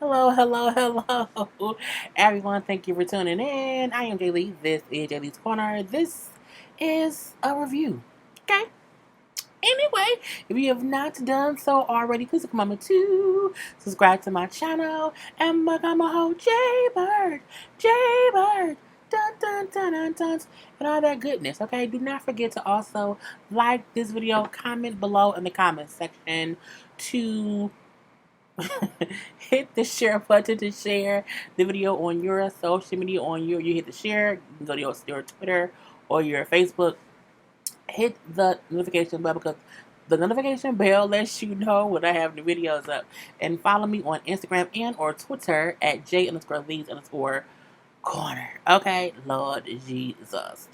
Hello, hello, hello, everyone. Thank you for tuning in. I am JayLee. This is JLeesCorner. This is a review. Okay. Anyway, if you have not done so already, please take a moment to subscribe to my channel and become a whole JayBird, JayBird, dun dun dun dun dun, and all that goodness. Okay. Do not forget to also like this video, comment below in the comment section to hit the share button to share the video on your social media. You hit the share, you can go to your Twitter or your Facebook. Hit the notification bell because the notification bell lets you know when I have the videos up. And follow me on Instagram and or Twitter at J_Lees_Corner. Okay, Lord Jesus.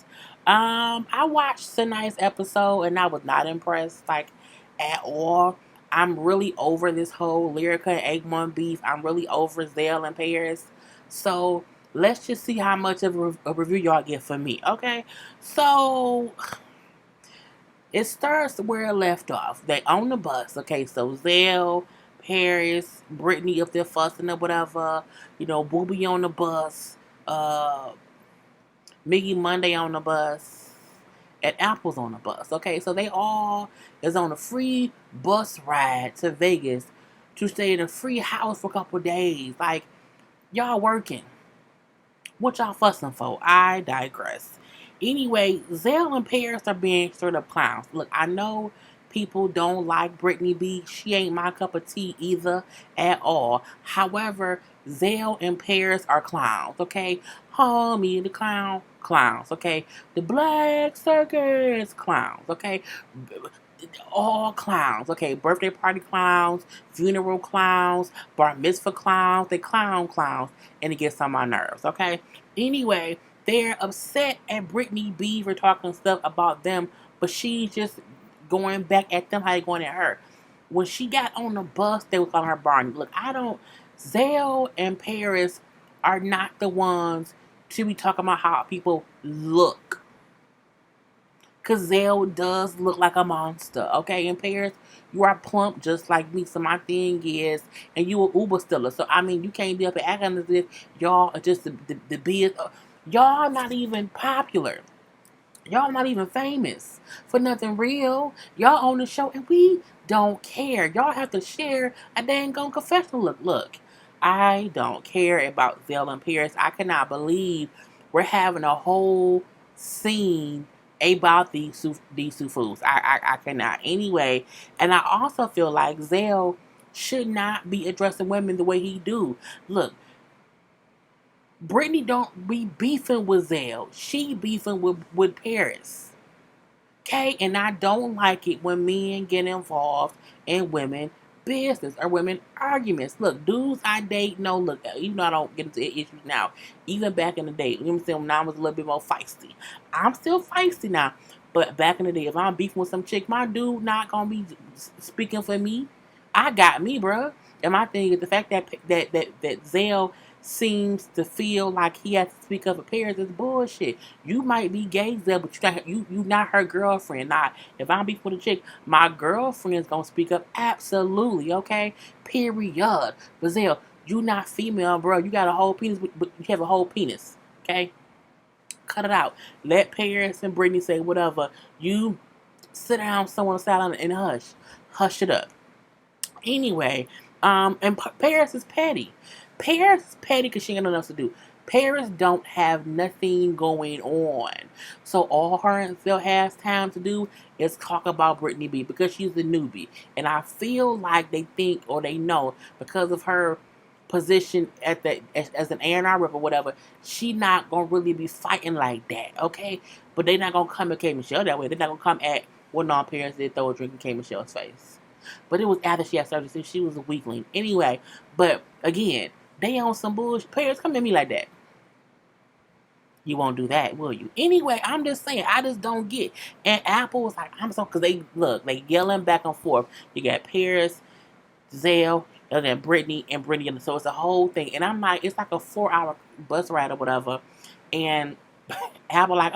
I watched tonight's episode and I was not impressed, like, at all. I'm really over this whole Lyrica and A1 beef. I'm really over Zell and Paris. So let's just see how much of a review y'all get from me. Okay, so it starts where it left off. They on the bus. Okay, so Zell, Paris, Brittany up there fussing or whatever. You know, Booby on the bus. Uh, Miggy Monday on the bus, and Apple's on the bus. Okay, so they all is on a free bus ride to Vegas to stay in a free house for a couple days. Like, y'all working. What y'all fussing for? I digress. Anyway, Zell and Paris are being straight up clowns. Look, I know people don't like Brittany B. She ain't my cup of tea either at all. However, Zell and Paris are clowns, okay? Homie the clowns, okay? The Black Circus clowns, okay? All clowns, okay? Birthday party clowns, funeral clowns, bar mitzvah clowns. They clowns, and it gets on my nerves, okay? Anyway, they're upset at Brittany B for talking stuff about them, but she's just going back at them how they going at her. When she got on the bus, they were calling her Barney. Look, Zell and Paris are not the ones to be talking about how people look. Because Zell does look like a monster, okay? In Paris, you are plump just like me. So my thing is, and you a Uber stiller. So, I mean, you can't be up and acting as if y'all are just the biz. Y'all not even popular. Y'all not even famous for nothing real. Y'all on the show and we don't care. Y'all have to share a dang on confessional. Look, I don't care about Zell and Paris. I cannot believe we're having a whole scene about these two fools. I cannot. Anyway, and I also feel like Zell should not be addressing women the way he do. Look, Brittany don't be beefing with Zell. She beefing with Paris. Okay? And I don't like it when men get involved in women business or women arguments. Look, dudes I date know, look, even though I don't get into issues now, even back in the day, you know what I'm saying, when I was a little bit more feisty. I'm still feisty now. But back in the day, if I'm beefing with some chick, my dude not gonna be speaking for me. I got me, bruh. And my thing is the fact that Zell seems to feel like he has to speak up for Paris is bullshit. You might be gay, Zell, but you not her girlfriend. Now, if I'm beefing with a chick, my girlfriend's gonna speak up. Absolutely, okay? Period. But Zell, you not female, bro. You got a whole penis, but you have a whole penis, okay? Cut it out. Let Paris and Brittany say whatever. You sit down somewhere on the sideline and hush. Hush it up. Anyway, and Paris is petty. Paris is petty because she ain't got nothing else to do. Paris don't have nothing going on. So all her and Phil has time to do is talk about Brittany B because she's a newbie. And I feel like they think or they know because of her position at the as an A&R rep or whatever, she not gonna really be fighting like that, okay? But they not gonna come at K Michelle that way. They're not gonna come at what non-parents did throw a drink in K Michelle's face. But it was after she had surgery, so she was a weakling. Anyway, but again, they on some bullshit. Parents, come at me like that. You won't do that, will you? Anyway, I'm just saying, I just don't get. And Apple was like, I'm so, because they yelling back and forth. You got Paris, Zell, and then Brittany, and so it's a whole thing. And I'm like, it's like a 4-hour bus ride or whatever. And Apple like,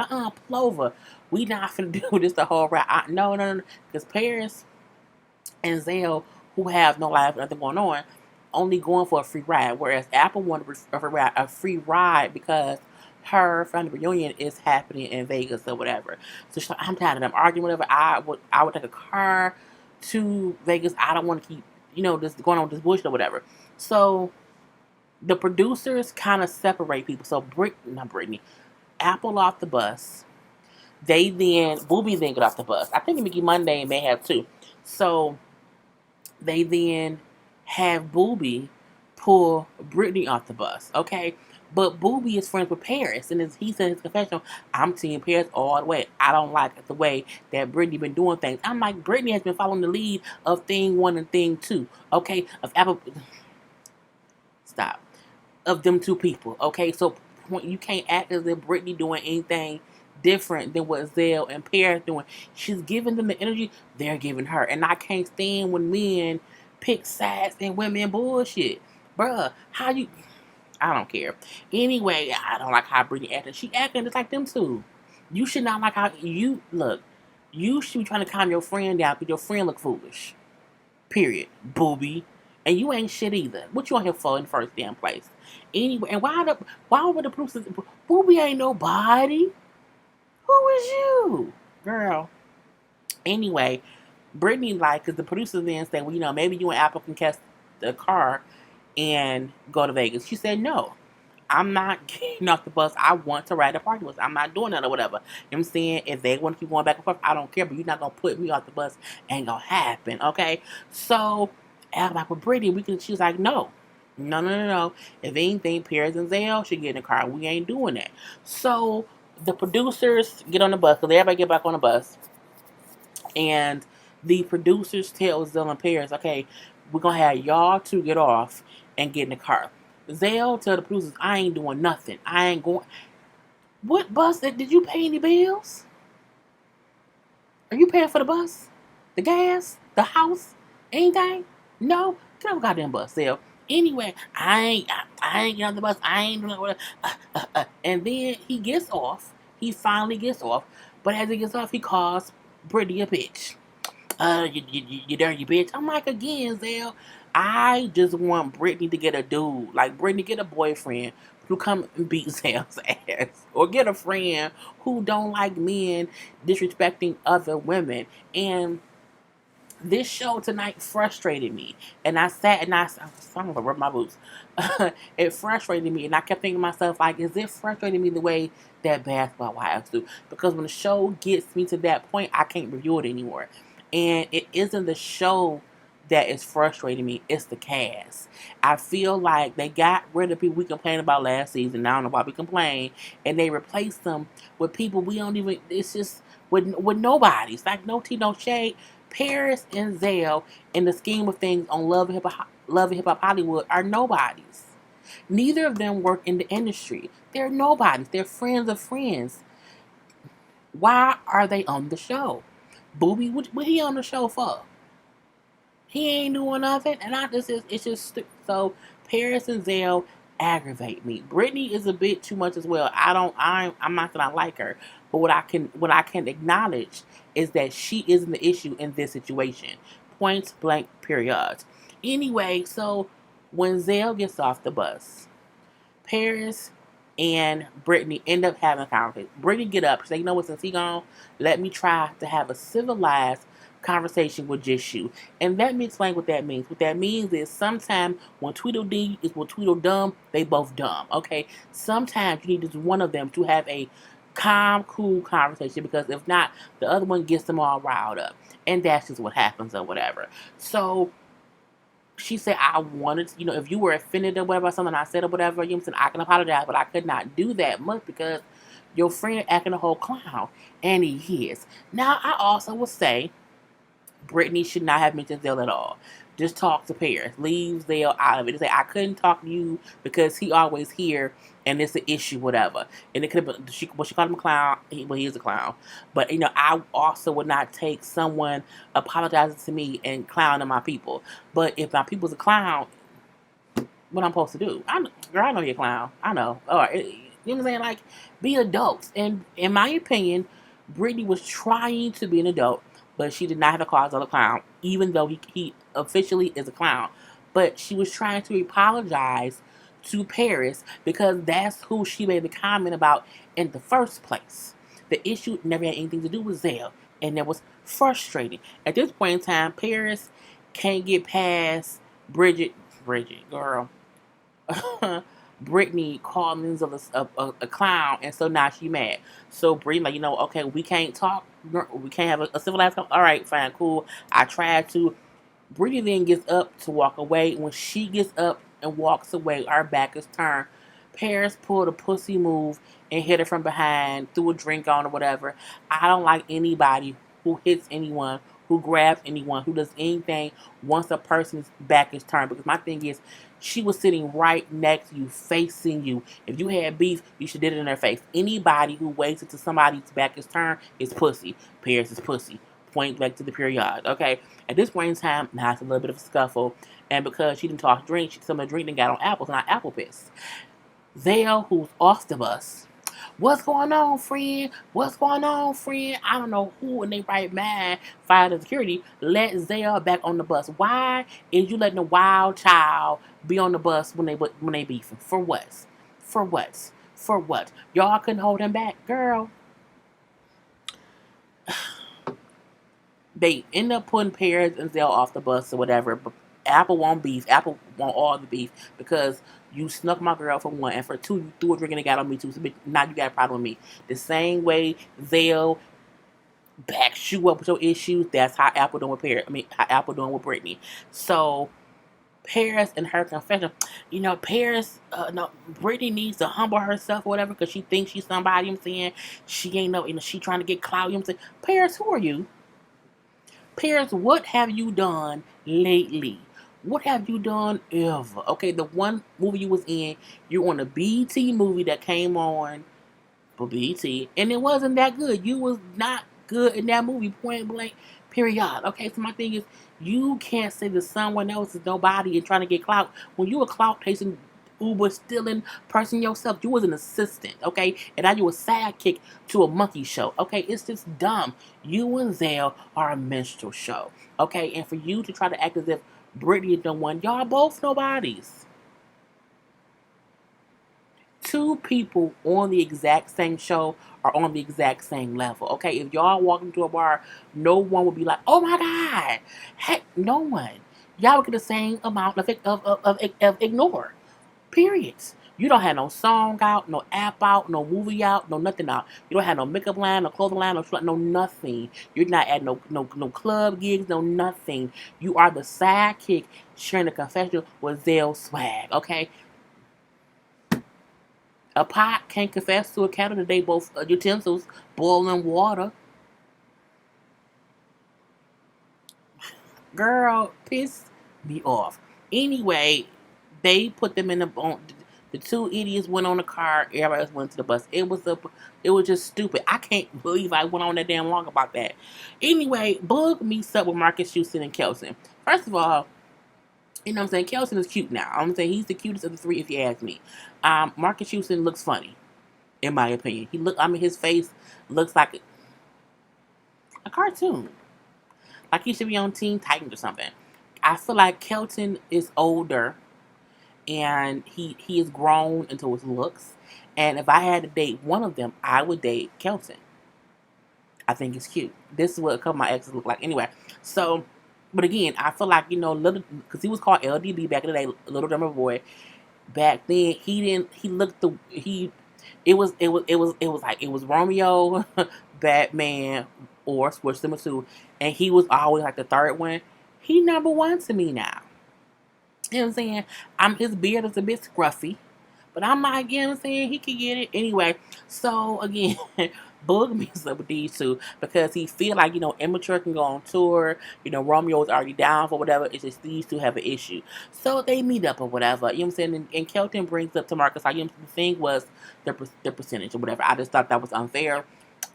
Plover, we not finna do this the whole ride. No. Because Paris and Zell, who have no life, nothing going on, only going for a free ride, whereas Apple wanted a free ride because her family reunion is happening in Vegas or whatever. So she's like, I'm tired of them arguing, whatever. I would take a car to Vegas. I don't want to keep, this going on with this bullshit or whatever. So the producers kind of separate people. So not Brittany, Apple off the bus. Booby then get off the bus. I think Mickey Monday may have too. So they then have Booby pull Brittany off the bus, okay? But Booby is friends with Paris, and as he said in his confessional, I'm team Paris all the way. I don't like the way that Brittany been doing things. I'm like, Brittany has been following the lead of thing 1 and thing 2, okay? Stop. Of them two people, okay? So you can't act as if Brittany doing anything different than what Zell and Paris doing. She's giving them the energy they're giving her. And I can't stand when men pick sides and women bullshit. Bruh, I don't care. Anyway, I don't like how Brittany acting. She acting just like them two. You should not like how you should be trying to calm your friend down because your friend look foolish. Period. Booby. And you ain't shit either. What you on here for in the first damn place? Anyway, and why would the producers? Booby ain't nobody. Who is you? Girl. Anyway, Brittany because the producers then said, well, maybe you and Apple can catch the car and go to Vegas. She said, no. I'm not getting off the bus. I want to ride the party bus. I'm not doing that or whatever. You know what I'm saying? If they want to keep going back and forth, I don't care. But you're not going to put me off the bus. Ain't going to happen. Okay? So, I'm like, with Brittany, she's like, no. No. If anything, Paris and Zell should get in the car. We ain't doing that. So, the producers get on the bus. Because everybody get back on the bus. And the producers tell Zell and Paris, okay, we're going to have y'all two get off and get in the car. Zell tell the producers, I ain't doing nothing. I ain't going. What bus? Did you pay any bills? Are you paying for the bus? The gas? The house? Anything? No? Get on the goddamn bus, Zell. Anyway, I ain't get on the bus. I ain't doing whatever. And then he gets off. He finally gets off. But as he gets off, he calls Brittany a bitch. You dirty bitch. I'm like, again, Zell, I just want Brittany to get a dude. Like, Brittany, get a boyfriend who come and beat Zell's ass. Or get a friend who don't like men disrespecting other women. And this show tonight frustrated me. And I sat and I'm going to rub my boots. It frustrated me. And I kept thinking to myself, like, is it frustrating me the way that Basketball Wives do? Because when the show gets me to that point, I can't review it anymore. And it isn't the show that is frustrating me. It's the cast. I feel like they got rid of people we complained about last season. I don't know why we complain. And they replaced them with people we don't even... It's just with nobody. It's like no tea, no shade. Paris and Zell, in the scheme of things on Love and Hip Hop Hollywood, are nobodies. Neither of them work in the industry. They're nobodies. They're friends of friends. Why are they on the show? Booby, what he on the show for? He ain't doing nothing, and it's just so. Paris and Zell aggravate me. Brittany is a bit too much as well. I'm not gonna like her, but what I can acknowledge is that she isn't the issue in this situation. Point blank, period. Anyway, so when Zell gets off the bus, Paris and Brittany end up having a conversation. Brittany get up. She say, you know what, since he gone, let me try to have a civilized conversation with just you. And let me explain what that means. What that means is sometimes when Tweedledee is with Tweedledum, they both dumb. Okay? Sometimes you need just one of them to have a calm, cool conversation, because if not, the other one gets them all riled up. And that's just what happens or whatever. So she said, I wanted to, if you were offended or whatever, something I said or whatever, I can apologize, but I could not do that much because your friend acting a whole clown. And he is. Now, I also would say Brittany should not have mentioned Zell at all. Just talk to Paris. Leave Zell out of it. Say, I couldn't talk to you because he always here and it's an issue, whatever. And it could have been, she called him a clown. He is a clown. But, I also would not take someone apologizing to me and clowning my people. But if my people's a clown, what I'm supposed to do? I know you're a clown. I know. All right. You know what I'm saying? Like, be adults. And in my opinion, Brittany was trying to be an adult, but she did not have to call Zell a clown, even though he officially is a clown. but she was trying to apologize to Paris because that's who she made the comment about in the first place. The issue never had anything to do with Zell, and that was frustrating. At this point in time, Paris can't get past Bridget, girl. Brittany called Lindsay a clown, and so now she mad. So Brittany, like, okay, we can't talk, we can't have a civilized talk. All right, fine, cool. I tried to. Brittany then gets up to walk away. When she gets up and walks away, our back is turned. Paris pulled a pussy move and hit her from behind, threw a drink on or whatever. I don't like anybody who hits anyone, who grabs anyone, who does anything once a person's back is turned. Because my thing is, she was sitting right next to you, facing you. If you had beef, you should did it in her face. Anybody who waits until somebody's back is turned is pussy. Paris is pussy. Point back to the period. Okay. At this point in time, now it's a little bit of a scuffle. And because she didn't toss drink, some of the drink didn't got on apples, not apple piss. Zale, who's off the bus. What's going on, friend? What's going on, friend? I don't know who in their right mind, fire the security, let Zale back on the bus. Why is you letting a wild child be on the bus when they beefing? For what? For what? For what? Y'all couldn't hold him back, girl. They end up putting Paris and Zell off the bus or whatever. But Apple want beef. Apple want all the beef because you snuck my girl for one, and for two, you threw a drink and it got on me too. So now you got a problem with me. The same way Zell backs you up with your issues, that's how Apple doing with Paris. How Apple doing with Brittany. So Paris and her confession, Paris, no, Brittany needs to humble herself or whatever because she thinks she's somebody. I'm saying she ain't no, she trying to get clout. I'm saying, Paris, who are you? Paris, what have you done lately? What have you done ever? Okay, the one movie you was in, you're on a BT movie that came on for BT, and it wasn't that good. You was not good in that movie, point blank, period. Okay, so my thing is, you can't say that someone else is nobody and trying to get clout when you a clout chasing Uber stealing person yourself. You was an assistant, okay? And now you a sidekick to a monkey show, okay? It's just dumb. You and Zale are a minstrel show, okay? And for you to try to act as if Brittany is the one, y'all both nobodies. Two people on the exact same show are on the exact same level, okay? If y'all walk into a bar, no one would be like, oh my God. Heck, no one. Y'all would get the same amount of ignore. Periods. You don't have no song out, no app out, no movie out, no nothing out. You don't have no makeup line, no clothing line, no nothing. You're not at no club gigs, no nothing. You are the sidekick sharing the confessional with Zell swag, okay? A pot can't confess to a kettle today, both utensils, boiling water. Girl, piss me off. Anyway, they put them in the two idiots went on the car. Everybody else went to the bus. It was just stupid. I can't believe I went on that damn long about that. Anyway, Boog meets up with Marcus Houston and Kelson. First of all, you know what I'm saying? Kelson is cute now. I'm saying he's the cutest of the three, if you ask me. Marcus Houston looks funny, in my opinion. His face looks like a cartoon. Like he should be on Teen Titans or something. I feel like Kelton is older and he is grown into his looks. And if I had to date one of them, I would date Kelton. I think it's cute. This is what a couple of my exes look like. Anyway, so, but again, I feel like, little, because he was called LDB back in the day, Little Drummer Boy. Back then, it was Romeo, Batman, or Switch number two, and he was always like the third one. He number one to me now. You know what I'm saying? His beard is a bit scruffy, but I'm like, you know what I'm saying? He can get it. Anyway, so again, Boog meets up with these two because he feel like, Immature can go on tour. Romeo is already down for whatever. It's just these two have an issue. So they meet up or whatever. You know what I'm saying? And Kelton brings up to Marcus, like, the thing was the percentage or whatever. I just thought that was unfair.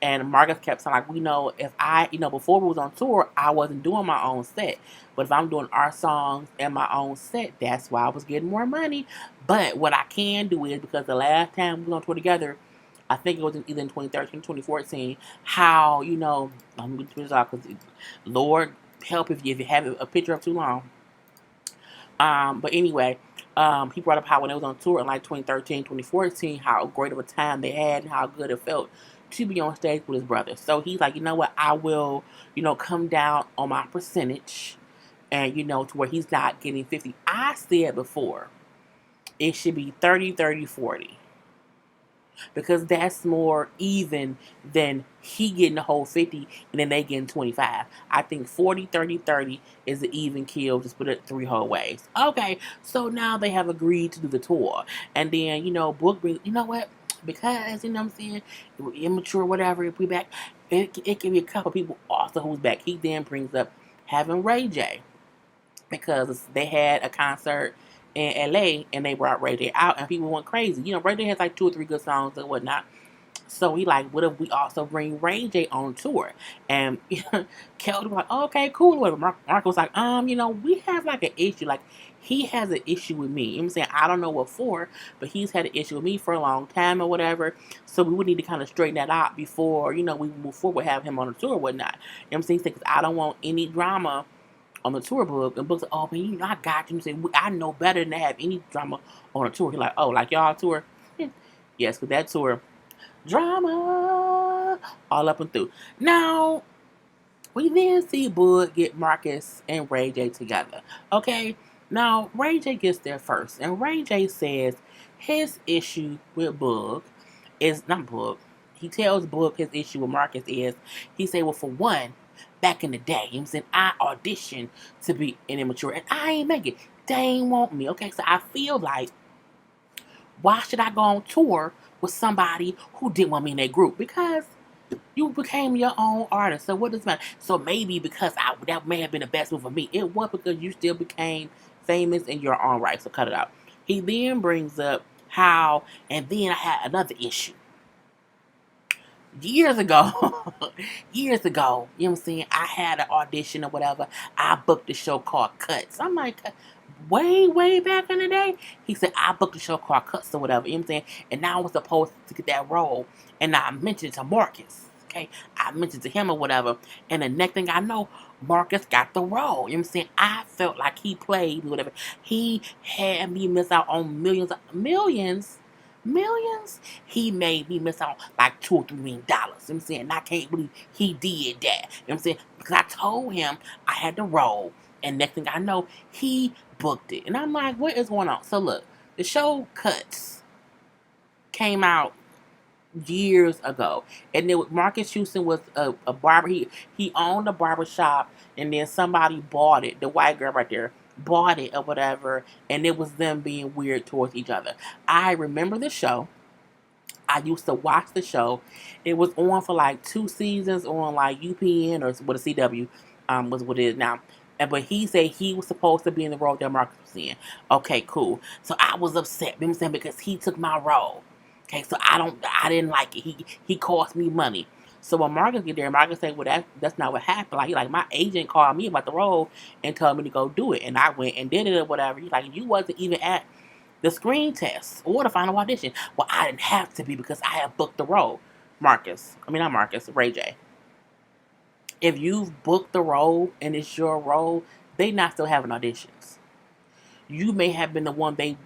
And Marcus kept saying, like, if I, before we was on tour, I wasn't doing my own set. But if I'm doing our songs and my own set, that's why I was getting more money. But what I can do is, because the last time we were on tour together, I think it was either in 2013 or 2014, how, let me put this out, because Lord help if you have a picture up too long. But anyway, he brought up how when they was on tour in like 2013, 2014, how great of a time they had and how good it felt to be on stage with his brother. So he's like, you know what, I will, come down on my percentage and, to where he's not getting 50. I said before, it should be 30, 30, 40 because that's more even than he getting the whole 50 and then they getting 25. I think 40, 30, 30 is the even kill. Just put it 3 whole ways. Okay, so now they have agreed to do the tour. And then, Book brings, you know what? Because, what I'm saying, immature, whatever, if we back, it can be a couple people also who's back. He then brings up having Ray J because they had a concert in LA and they brought Ray J out and people went crazy. Ray J has like 2 or 3 good songs and whatnot. So he like, what if we also bring Ray J on tour? And Kelly was like, oh, okay, cool. Whatever. Mark was like, we have like an issue. Like, he has an issue with me. I'm saying, I don't know what for, but he's had an issue with me for a long time or whatever. So we would need to kind of straighten that out before, we move forward, have him on the tour or whatnot. I'm saying, because I don't want any drama on the tour book. And Book's like, oh, man, I got you. Saying, I know better than to have any drama on a tour. He's like, oh, like y'all tour? Yes, because that tour, drama all up and through. Now, we then see Bud get Marcus and Ray J together. Okay? Now, Ray J gets there first. And Ray J says his issue with Bug is not Bug. He tells Bug his issue with Marcus is, he said, well, for one, back in the day, I auditioned to be an immature and I ain't make it. They ain't want me. Okay, so I feel like, why should I go on tour with somebody who didn't want me in their group? Because you became your own artist. So what does it matter? So maybe because that may have been the best move for me. It was because you still became famous in your own right. So cut it out. He then brings up how, and then I had another issue. Years ago, you know what I'm saying? I had an audition or whatever. I booked a show called Cuts. I'm like, way back in the day. He said, I booked a show called Cuts or whatever. You know what I'm saying? And now I was supposed to get that role. And I mentioned it to Marcus. Okay? I mentioned it to him or whatever. And the next thing I know, Marcus got the role. You know what I'm saying? I felt like he played me, whatever. He had me miss out on millions. He made me miss out like $2 or $3 million. You know what I'm saying? And I can't believe he did that. You know what I'm saying? Because I told him I had the role. And next thing I know, he booked it. And I'm like, what is going on? So look, the show Cuts came out years ago. And then Marcus Houston was a barber. He owned a barber shop. And then somebody bought it. The white girl right there bought it or whatever. And it was them being weird towards each other. I remember the show. I used to watch the show. It was on for like 2 seasons on like UPN or what a CW was what it is now. But he said he was supposed to be in the role that Marcus was in. Okay, cool. So I was upset, you know what I'm saying, because he took my role. Okay, so I didn't like it. He cost me money. So when Marcus get there, Marcus said, well, that's not what happened. Like my agent called me about the role and told me to go do it. And I went and did it or whatever. He's like, you wasn't even at the screen test or the final audition. Well, I didn't have to be because I have booked the role. Ray J. If you've booked the role and it's your role, they not still having auditions. You may have been the one they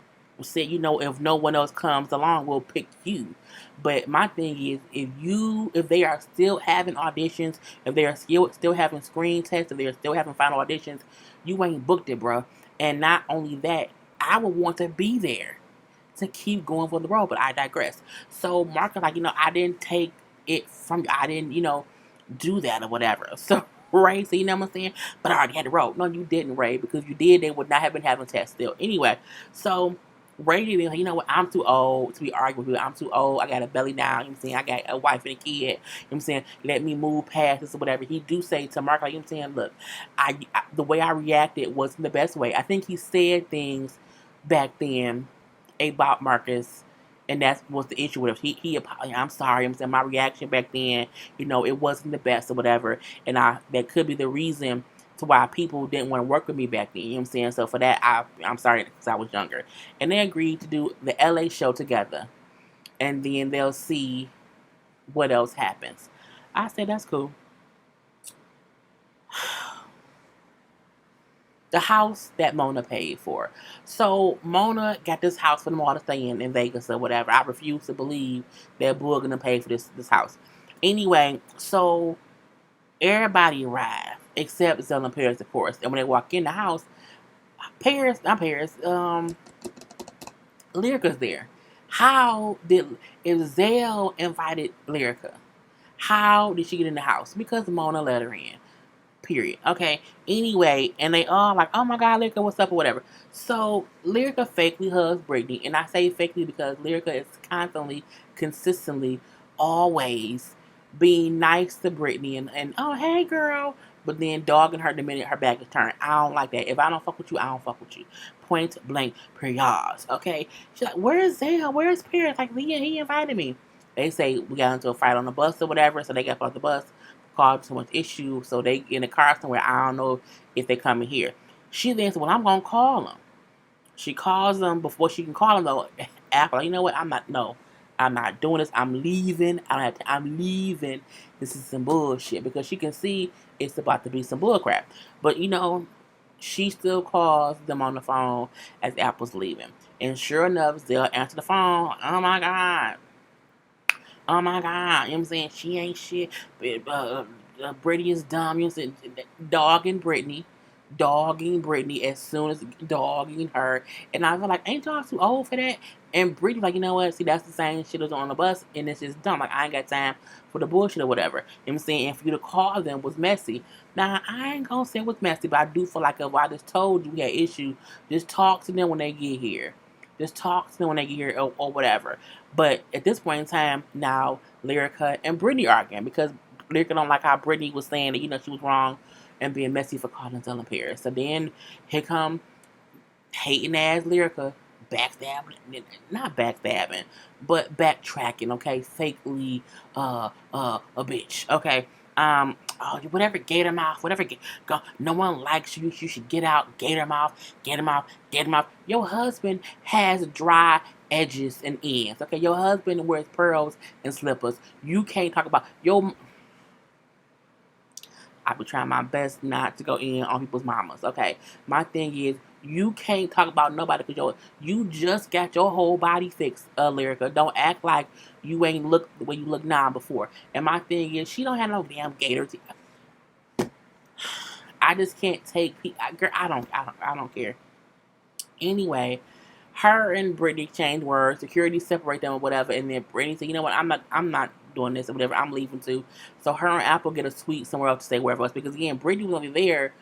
said, if no one else comes along, we'll pick you. But my thing is, if they are still having auditions, if they are still having screen tests, if they are still having final auditions, you ain't booked it, bro. And not only that, I would want to be there to keep going for the role, but I digress. So Marcus, like, I didn't take it from you. I didn't, do that or whatever. So Ray, so you know what I'm saying? But I already had the role. No, you didn't, Ray, because you did, they would not have been having tests still. Anyway, so Ray did like, you know what, I'm too old to be arguing with you. I'm too old. I got a belly now. You know what I'm saying? I got a wife and a kid. You know what I'm saying? Let me move past this or whatever. He do say to Mark, like, you know what I'm saying? Look, the way I reacted wasn't the best way. I think he said things back then about Marcus, and that was the issue with him. I'm sorry. I'm saying my reaction back then, it wasn't the best or whatever, and that could be the reason to why people didn't want to work with me back then. You know what I'm saying? So for that, I'm sorry because I was younger. And they agreed to do the LA show together, and then they'll see what else happens. I said that's cool. The house that Mona paid for. So Mona got this house for them all to stay in Vegas or whatever. I refuse to believe that Bull gonna pay for this house. Anyway, so everybody arrived except Zell and Paris, of course. And when they walk in the house, Lyrica's there. How did if Zell invited Lyrica? How did she get in the house? Because Mona let her in. Period. Okay. Anyway, and they all like, oh my God, Lyrica, what's up or whatever. So Lyrica fakely hugs Brittany, and I say fakely because Lyrica is constantly, consistently, always being nice to Brittany and oh hey girl, but then dogging her the minute her back is turned. I don't like that. If I don't fuck with you, I don't fuck with you. Point blank, period. Okay. She's like, where's Zale? Where's Pierce? Like he invited me. They say we got into a fight on the bus or whatever, so they got off the bus, caused so much issue, so they in the car somewhere. I don't know if they coming here. She then said, well, I'm gonna call them. She calls them before she can call them though. Apple, like, you know what? I'm not doing this. I'm leaving. I don't have to, I'm leaving. This is some bullshit because she can see it's about to be some bullcrap. But you know, she still calls them on the phone as Apple's leaving. And sure enough, they'll answer the phone. Oh my God. Oh my God, you know what I'm saying? She ain't shit. Brittany is dumb. You know what I'm saying? Dogging Brittany as soon as dogging her. And I feel like, ain't y'all too old for that? And Brittany's like, you know what? See, that's the same shit that's on the bus, and it's just dumb. Like, I ain't got time for the bullshit or whatever. You know what I'm saying? And for you to call them was messy. Now, I ain't gonna say it was messy, but I do feel like if I just told you we had issues, just talk to them when they get here. Just talk to them when they get here or whatever. But at this point in time, now Lyrica and Brittany arguing because Lyrica don't like how Brittany was saying that, you know, she was wrong and being messy for calling Zell and Paris. So then here come hating ass Lyrica backstabbing, not backstabbing, but backtracking, okay, fakely a bitch, okay. Oh, whatever, gator mouth, whatever, go, no one likes you, you should get out, gator mouth, gator mouth, gator mouth. Your husband has dry edges and ends, okay. Your husband wears pearls and slippers. You can't talk about your. I be trying my best not to go in on people's mamas. Okay, my thing is you can't talk about nobody because you just got your whole body fixed, Lyrica. Don't act like you ain't looked the way you look now before. And my thing is she don't have no damn gator teeth. I just can't take. Girl, I don't care. Anyway, her and Brittany exchanged words. Security separate them or whatever. And then Brittany said, "You know what? I'm not doing this or whatever. I'm leaving too." So her and Apple get a suite somewhere else to stay wherever else because again, Brittany was only there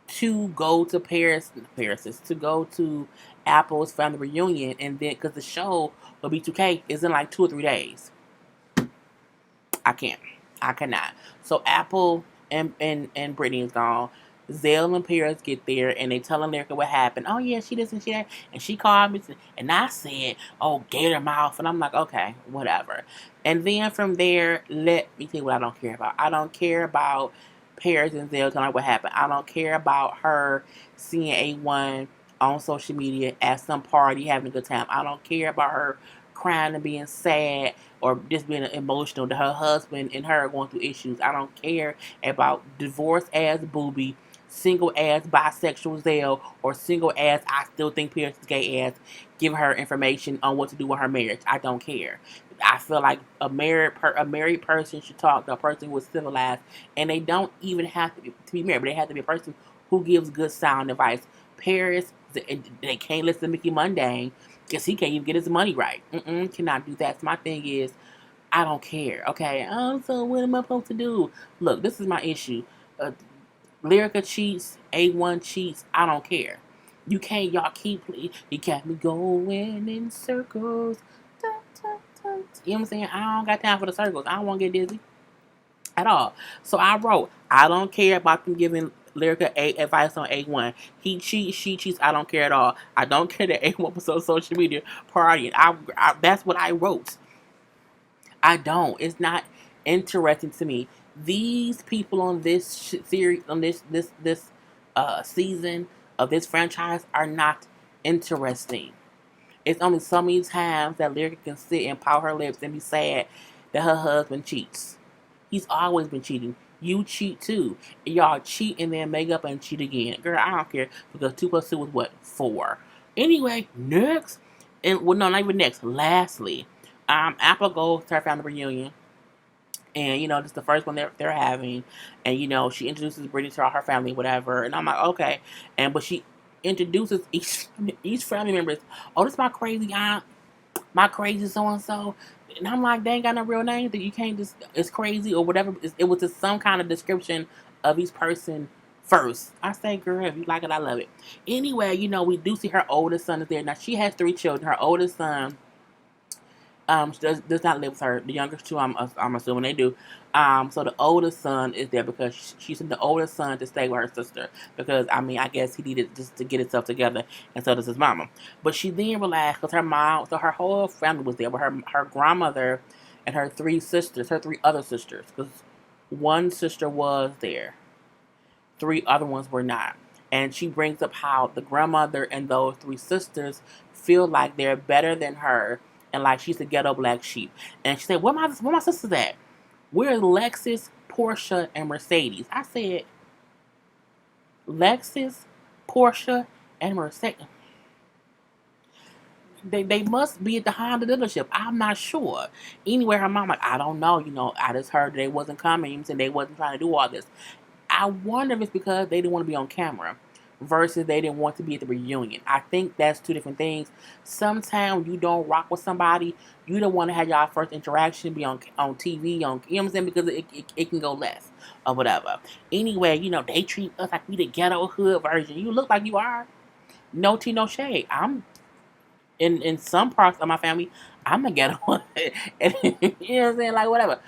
to go to to go to Apple's family reunion, and then because the show will be 2K is in like 2 or 3 days. I cannot. So Apple and Brittany is gone. Zell and Paris get there and they tell America what happened. Oh yeah, she this and she that. And she called me and I said, oh, gator mouth. And I'm like, okay, whatever. And then from there, let me tell you what I don't care about. I don't care about Paris and Zell telling her what happened. I don't care about her seeing A1 on social media at some party having a good time. I don't care about her crying and being sad or just being emotional that her husband and her are going through issues. I don't care about divorced ass booby, single ass bisexual Zell, or single ass I still think Pierce is gay ass giving her information on what to do with her marriage. I don't care. I feel like a married person should talk to a person who is civilized, and they don't even have to be married, but they have to be a person who gives good sound advice. Paris, they can't listen to Mickey Mundane because he can't even get his money right. Cannot do that. So my thing is, I don't care. Okay. So what am I supposed to do? Look, this is my issue. Lyrica cheats. A1 cheats. I don't care. You can't. Y'all keep. You got me going in circles. Dun, dun, dun. You know what I'm saying? I don't got time for the circles. I don't want to get dizzy at all. So I wrote, I don't care about them giving Lyrica advice on A1. He cheats, she cheats. I don't care at all. I don't care that A1 was on social media partying. That's what I wrote. I don't. It's not interesting to me. These people on this series, on this season of this franchise, are not interesting. It's only so many times that Lyrica can sit and pout her lips and be sad that her husband cheats. He's always been cheating. you cheat too. Y'all cheat and then make up and cheat again. Girl, I don't care because 2 plus 2 was what? 4. Anyway, next. And well, no, not even next. Lastly, Apple goes to her family reunion. And, this is the first one they're having. And, she introduces Brittany to all her family, whatever. And I'm like, okay. But she introduces each family member. Oh, this is my crazy aunt, my crazy so-and-so. And I'm like, they ain't got no real name. That you can't just, it's crazy or whatever. It was just some kind of description of each person first. I say, girl, if you like it, I love it. Anyway, we do see her oldest son is there. Now, she has 3 children. Her oldest son she does not live with her. The youngest 2, I'm assuming they do. So the oldest son is there because she sent the oldest son to stay with her sister because I guess he needed just to get himself together, and so does his mama. But she then relaxed because her mom, so her whole family was there, with her grandmother and her 3 sisters, her 3 other sisters, because one sister was there, 3 other ones were not. And she brings up how the grandmother and those 3 sisters feel like they're better than her, and like she's a ghetto black sheep. And she said, where my sisters at? Where's Lexus, Portia, and Mercedes? I said, Lexus, Portia, and Mercedes. They must be at the Honda dealership. I'm not sure. Anyway, her mom like, I don't know. I just heard they wasn't coming and they wasn't trying to do all this. I wonder if it's because they didn't want to be on camera versus they didn't want to be at the reunion. I think that's 2 different things. Sometimes you don't rock with somebody, you don't want to have y'all first interaction be on TV, you know what I'm saying, because it can go less or whatever. Anyway, they treat us like we the ghetto hood version. You look like you are. No tea, no shade. I'm in some parts of my family, I'm a ghetto hood. And, you know what I'm saying, like whatever.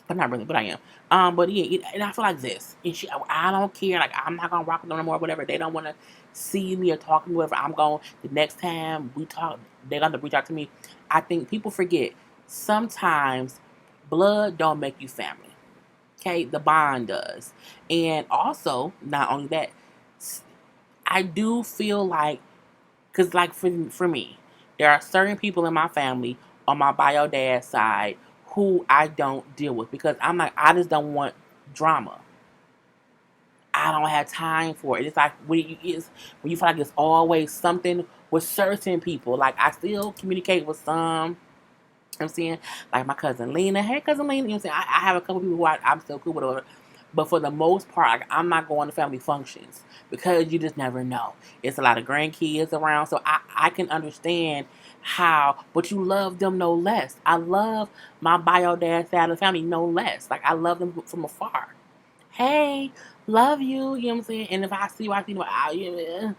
But not really, but I am. But yeah, and I feel like this. And I don't care. Like, I'm not gonna rock with them no more, whatever. They don't want to see me or talk to me, whatever. I'm going. The next time we talk, they're gonna reach out to me. I think people forget sometimes blood don't make you family. Okay, the bond does. And also, not only that, I do feel like, cause like for me, there are certain people in my family on my bio dad's side who I don't deal with because I'm like, I just don't want drama. I don't have time for it. It's like when you feel like it's always something with certain people. Like, I still communicate with some. I'm saying, like my cousin Lena. Hey, cousin Lena. You know what I'm saying? I have a couple people who I'm still cool with. But for the most part, like, I'm not going to family functions because you just never know. It's a lot of grandkids around. So I can understand how, but you love them no less. I love my bio dad side of the family no less. Like, I love them from afar. Hey, love you. You know what I'm saying? And if I see you,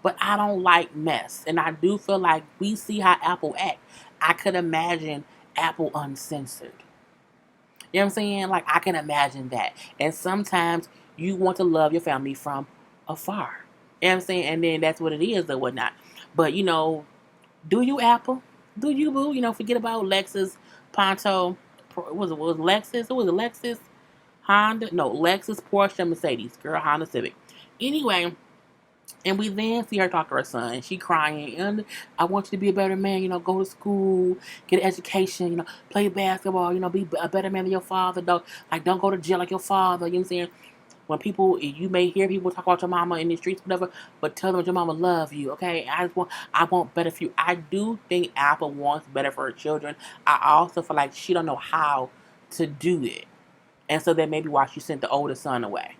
but I don't like mess. And I do feel like we see how Apple act. I could imagine Apple uncensored. You know what I'm saying? Like, I can imagine that. And sometimes you want to love your family from afar. You know what I'm saying? And then that's what it is or whatnot. But, do you, Apple? Do you, boo? Forget about Lexus, Ponto. Was Lexus? Who was it? Lexus? Honda? No, Lexus, Porsche, Mercedes. Girl, Honda Civic. Anyway, and we then see her talk to her son, and she crying, and I want you to be a better man, go to school, get an education, play basketball, be a better man than your father, don't go to jail like your father, you know what I'm saying? When you may hear people talk about your mama in the streets, whatever, but tell them your mama love you, okay? I want better for you. I do think Apple wants better for her children. I also feel like she don't know how to do it. And so that may be why she sent the older son away.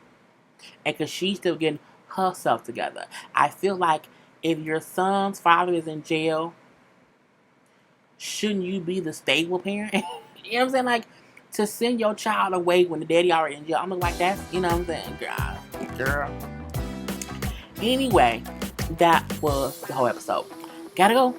And because she's still getting herself together. I feel like if your son's father is in jail, shouldn't you be the stable parent? You know what I'm saying? Like, to send your child away when the daddy already in jail, I'm like, that's, you know what I'm saying? Girl. Anyway, that was the whole episode. Gotta go.